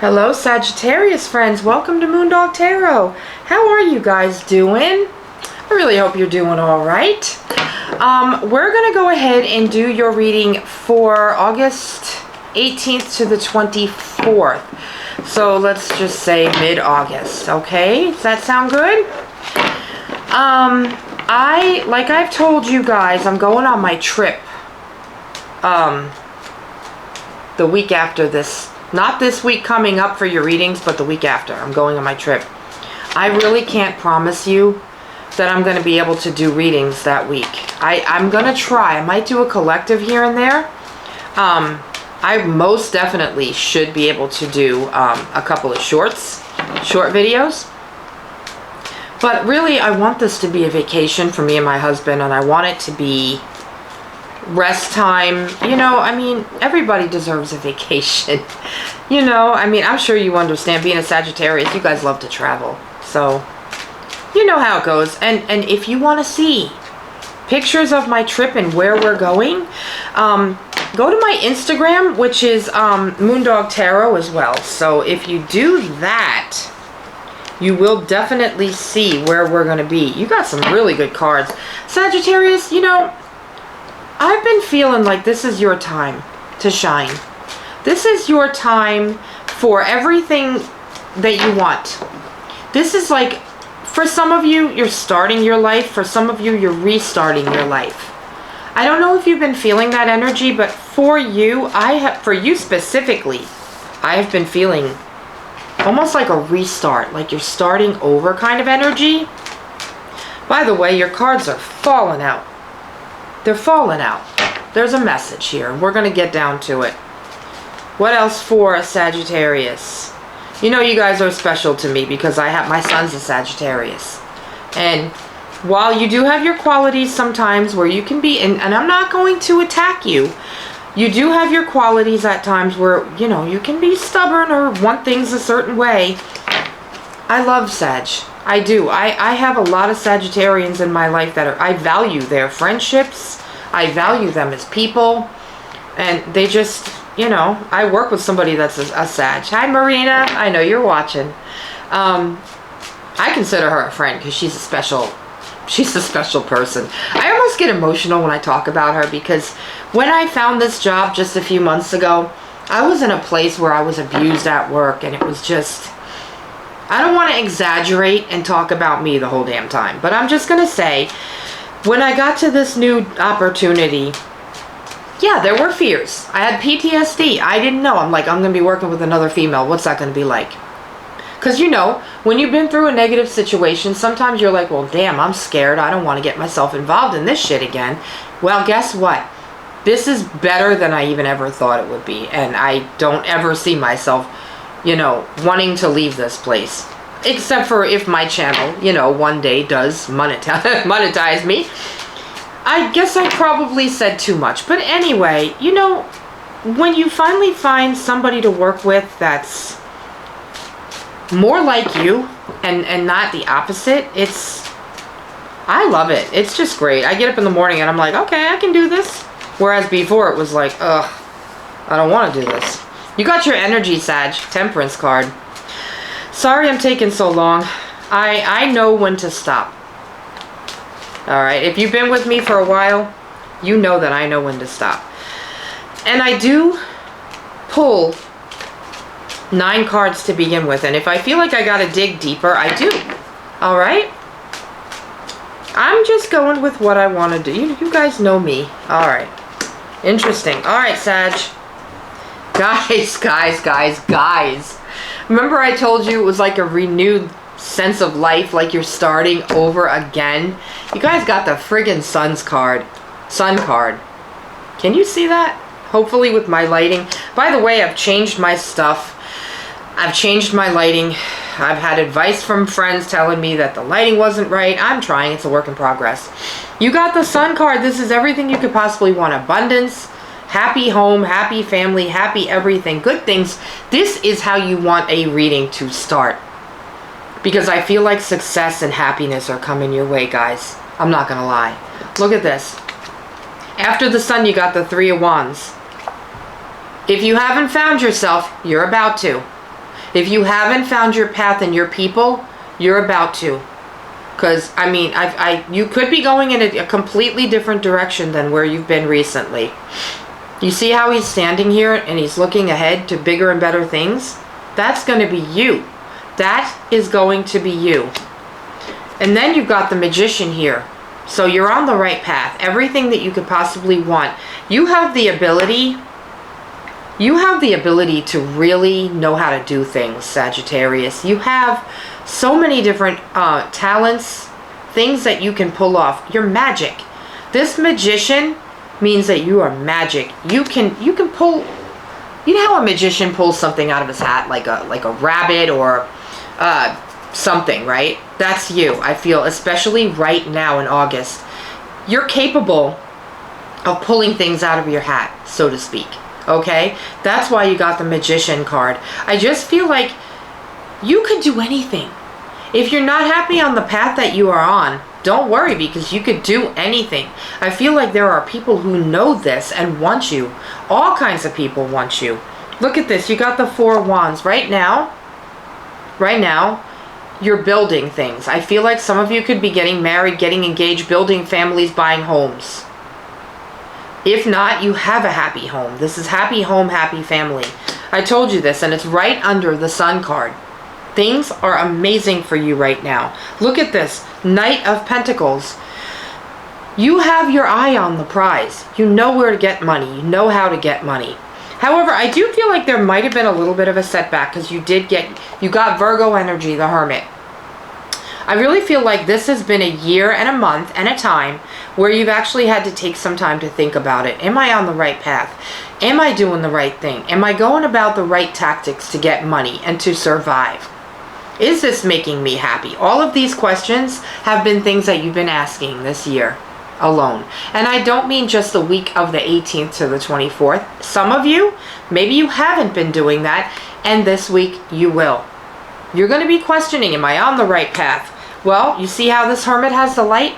Hello Sagittarius friends, welcome to Moondog Tarot. How are you guys doing? I really hope you're doing all right. We're going to go ahead and do your reading for August 18th to the 24th. So let's just say mid-August, okay? Does that sound good? Like I've told you guys, I'm going on my trip the week after this. Not this week coming up for your readings, but the week after. I'm going on my trip. I really can't promise you that I'm going to be able to do readings that week. I'm going to try. I might do a collective here and there. I most definitely should be able to do a couple of short videos. But really, I want this to be a vacation for me and my husband, and I want it to be rest time. You know, I mean, everybody deserves a vacation. You know, I mean, I'm sure you understand, being a Sagittarius, you guys love to travel. So, you know how it goes. And if you want to see pictures of my trip and where we're going, go to my Instagram, which is Moondog Tarot as well. So if you do that, you will definitely see where we're going to be. You got some really good cards. Sagittarius, you know, I've been feeling like this is your time to shine. This is your time for everything that you want. This is like, for some of you, you're starting your life. For some of you, you're restarting your life. I don't know if you've been feeling that energy, but for you, for you specifically, I have been feeling almost like a restart, like you're starting over kind of energy. By the way, your cards are falling out. They're falling out. There's a message here. We're going to get down to it. What else for Sagittarius? You know, you guys are special to me because my son's a Sagittarius. And while you do have your qualities sometimes where you can be, and I'm not going to attack you, you do have your qualities at times where, you know, you can be stubborn or want things a certain way. I love Sag. I do. I have a lot of Sagittarians in my life that I value their friendships. I value them as people. And they just, you know, I work with somebody that's a Sag. Hi, Marina. I know you're watching. I consider her a friend because she's a special person. I almost get emotional when I talk about her because when I found this job just a few months ago, I was in a place where I was abused at work, and it was just, I don't want to exaggerate and talk about me the whole damn time, but I'm just going to say, when I got to this new opportunity, yeah, there were fears. I had PTSD. I didn't know. I'm like, I'm going to be working with another female. What's that going to be like? Because, you know, when you've been through a negative situation, sometimes you're like, well, damn, I'm scared. I don't want to get myself involved in this shit again. Well, guess what? This is better than I even ever thought it would be. And I don't ever see myself, you know, wanting to leave this place. Except for if my channel, you know, one day does monetize me. I guess I probably said too much. But anyway, you know, when you finally find somebody to work with that's more like you and not the opposite, I love it. It's just great. I get up in the morning and I'm like, okay, I can do this. Whereas before it was like, ugh, I don't want to do this. You got your energy, Sag. Temperance card. Sorry I'm taking so long. I know when to stop. Alright, if you've been with me for a while, you know that I know when to stop. And I do pull 9 cards to begin with. And if I feel like I gotta dig deeper, I do. Alright? I'm just going with what I want to do. You guys know me. Alright. Interesting. Alright, Sag. Guys. Remember I told you it was like a renewed sense of life, like you're starting over again? You guys got the friggin' sun card. Can you see that? Hopefully with my lighting. By the way, I've changed my stuff. I've changed my lighting. I've had advice from friends telling me that the lighting wasn't right. I'm trying. It's a work in progress. You got the sun card. This is everything you could possibly want. Abundance, happy home, happy family, happy everything, good things. This is how you want a reading to start. Because I feel like success and happiness are coming your way, guys. I'm not going to lie. Look at this. After the sun, you got the 3 of Wands. If you haven't found yourself, you're about to. If you haven't found your path and your people, you're about to. Because, I mean, you could be going in a completely different direction than where you've been recently. You see how he's standing here and he's looking ahead to bigger and better things? That's going to be you. That is going to be you. And then you've got the Magician here. So you're on the right path. Everything that you could possibly want. You have the ability to really know how to do things, Sagittarius. You have so many different talents, things that you can pull off. You're magic. This Magician means that you are magic. You can pull, you know how a magician pulls something out of his hat, like a rabbit or something, right? That's you, I feel, especially right now in August. You're capable of pulling things out of your hat, so to speak. Okay? That's why you got the Magician card. I just feel like you could do anything. If you're not happy on the path that you are on, don't worry, because you could do anything. I feel like there are people who know this and want you. All kinds of people want you. Look at this. You got the Four Wands. Right now, you're building things. I feel like some of you could be getting married, getting engaged, building families, buying homes. If not, you have a happy home. This is happy home, happy family. I told you this, and it's right under the Sun card. Things are amazing for you right now. Look at this. Knight of Pentacles. You have your eye on the prize. You know where to get money. You know how to get money. However, I do feel like there might have been a little bit of a setback because you got Virgo energy, the Hermit. I really feel like this has been a year and a month and a time where you've actually had to take some time to think about it. Am I on the right path? Am I doing the right thing? Am I going about the right tactics to get money and to survive? Is this making me happy? All of these questions have been things that you've been asking this year alone. And I don't mean just the week of the 18th to the 24th. Some of you, maybe you haven't been doing that, and this week you will. You're going to be questioning, am I on the right path? Well, you see how this Hermit has the light?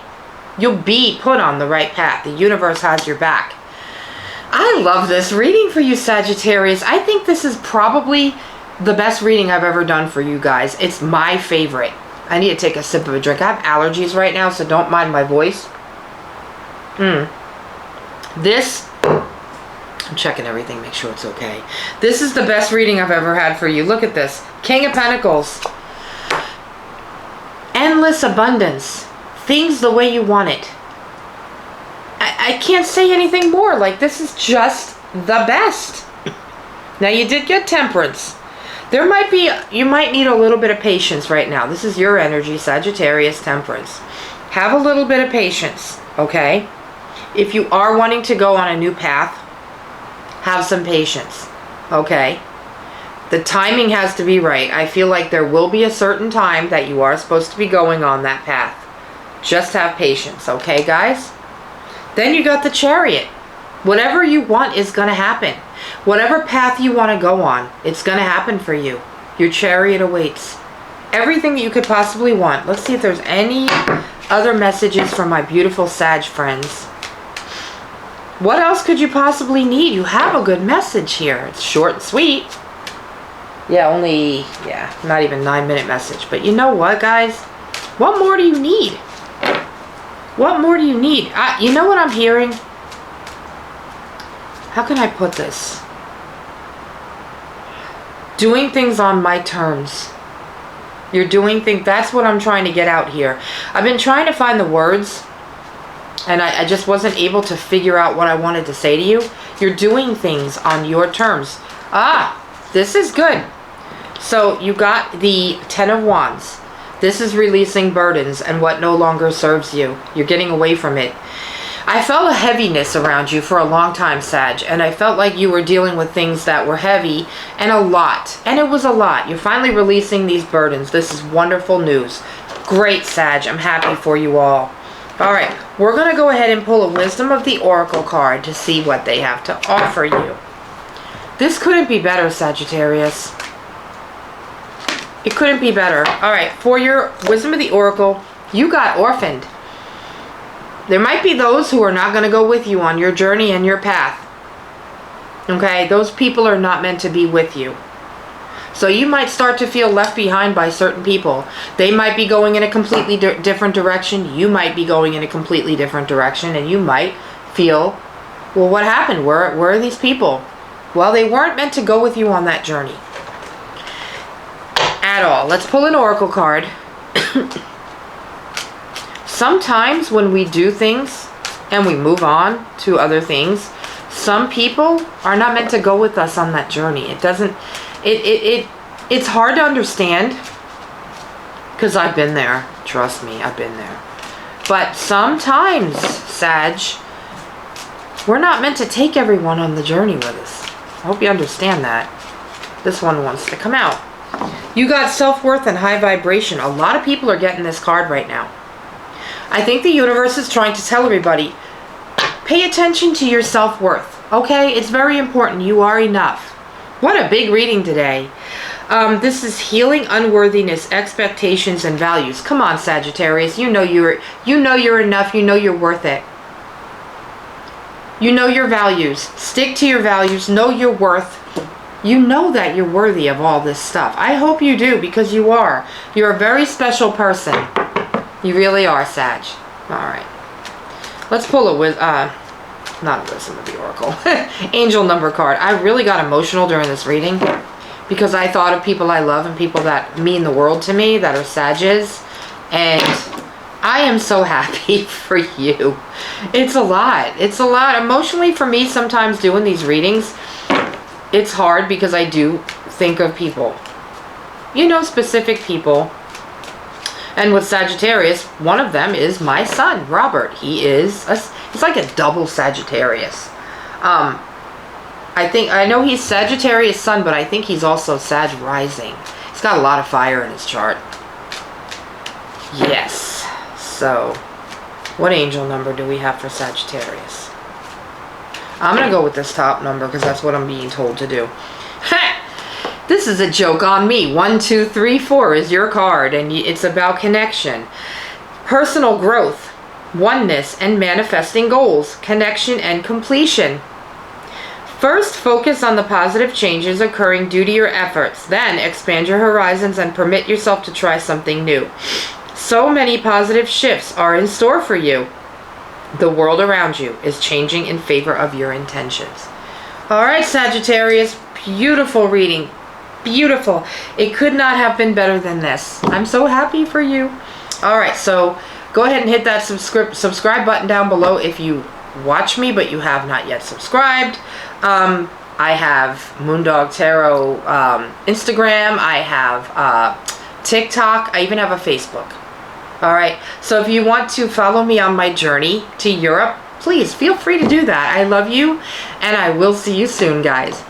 You'll be put on the right path. The universe has your back. I love this reading for you, Sagittarius. I think this is probably the best reading I've ever done for you guys. It's my favorite. I need to take a sip of a drink. I have allergies right now, so don't mind my voice. This, I'm checking everything, make sure it's okay. This is the best reading I've ever had for you. Look at this. King of Pentacles. Endless abundance. Things the way you want it. I can't say anything more. Like, this is just the best. Now, you did get Temperance. You might need a little bit of patience right now. This is your energy, Sagittarius, Temperance. Have a little bit of patience, okay? If you are wanting to go on a new path, have some patience, okay? The timing has to be right. I feel like there will be a certain time that you are supposed to be going on that path. Just have patience, okay, guys? Then you got the Chariot. Whatever you want is going to happen. Whatever path you want to go on, it's going to happen for you. Your Chariot awaits. Everything that you could possibly want. Let's see if there's any other messages from my beautiful Sag friends. What else could you possibly need? You have a good message here. It's short and sweet. Yeah, not even 9-minute message. But you know what, guys? What more do you need? What more do you need? You know what I'm hearing? How can I put this? Doing things on my terms. You're doing things. That's what I'm trying to get out here. I've been trying to find the words, and I just wasn't able to figure out what I wanted to say to you. You're doing things on your terms. This is good. So you got the Ten of Wands. This is releasing burdens and what no longer serves you. You're getting away from it. I felt a heaviness around you for a long time, Sag, and I felt like you were dealing with things that were heavy and a lot. And it was a lot. You're finally releasing these burdens. This is wonderful news. Great, Sag. I'm happy for you all. All right, we're going to go ahead and pull a Wisdom of the Oracle card to see what they have to offer you. This couldn't be better, Sagittarius. It couldn't be better. All right, for your Wisdom of the Oracle, you got orphaned. There might be those who are not going to go with you on your journey and your path. Okay, those people are not meant to be with you. So you might start to feel left behind by certain people. They might be going in a completely different direction. You might be going in a completely different direction. And you might feel, well, what happened? Where are these people? Well, they weren't meant to go with you on that journey at all. Let's pull an oracle card. Sometimes when we do things and we move on to other things, some people are not meant to go with us on that journey. It's hard to understand, because I've been there. Trust me, I've been there. But sometimes, Sag, we're not meant to take everyone on the journey with us. I hope you understand that. This one wants to come out. You got self-worth and high vibration. A lot of people are getting this card right now. I think the universe is trying to tell everybody, pay attention to your self-worth. Okay? It's very important. You are enough. What a big reading today. This is healing unworthiness, expectations, and values. Come on, Sagittarius. You know you're enough. You know you're worth it. You know your values. Stick to your values. Know your worth. You know that you're worthy of all this stuff. I hope you do, because you are. You're a very special person. You really are, Sag. Alright. Let's pull not a wisdom of the oracle. Angel number card. I really got emotional during this reading, because I thought of people I love and people that mean the world to me, that are Sages. And I am so happy for you. It's a lot. It's a lot. Emotionally for me, sometimes doing these readings, it's hard, because I do think of people. You know, specific people. And with Sagittarius, one of them is my son, Robert. He's like a double Sagittarius. I know he's Sagittarius sun, but I think he's also Sag rising. He's got a lot of fire in his chart. Yes. So, what angel number do we have for Sagittarius? I'm going to go with this top number, because that's what I'm being told to do. Ha! This is a joke on me. 1, 2, 3, 4 is your card, and it's about connection. Personal growth, oneness, and manifesting goals, connection and completion. First, focus on the positive changes occurring due to your efforts. Then, expand your horizons and permit yourself to try something new. So many positive shifts are in store for you. The world around you is changing in favor of your intentions. All right, Sagittarius, beautiful reading. Beautiful. It could not have been better than this. I'm so happy for you. All right, so go ahead and hit that subscribe button down below if you watch me, but you have not yet subscribed. I have Moondog Tarot Instagram. I have TikTok. I even have a Facebook. All right, so if you want to follow me on my journey to Europe, please feel free to do that. I love you, and I will see you soon, guys.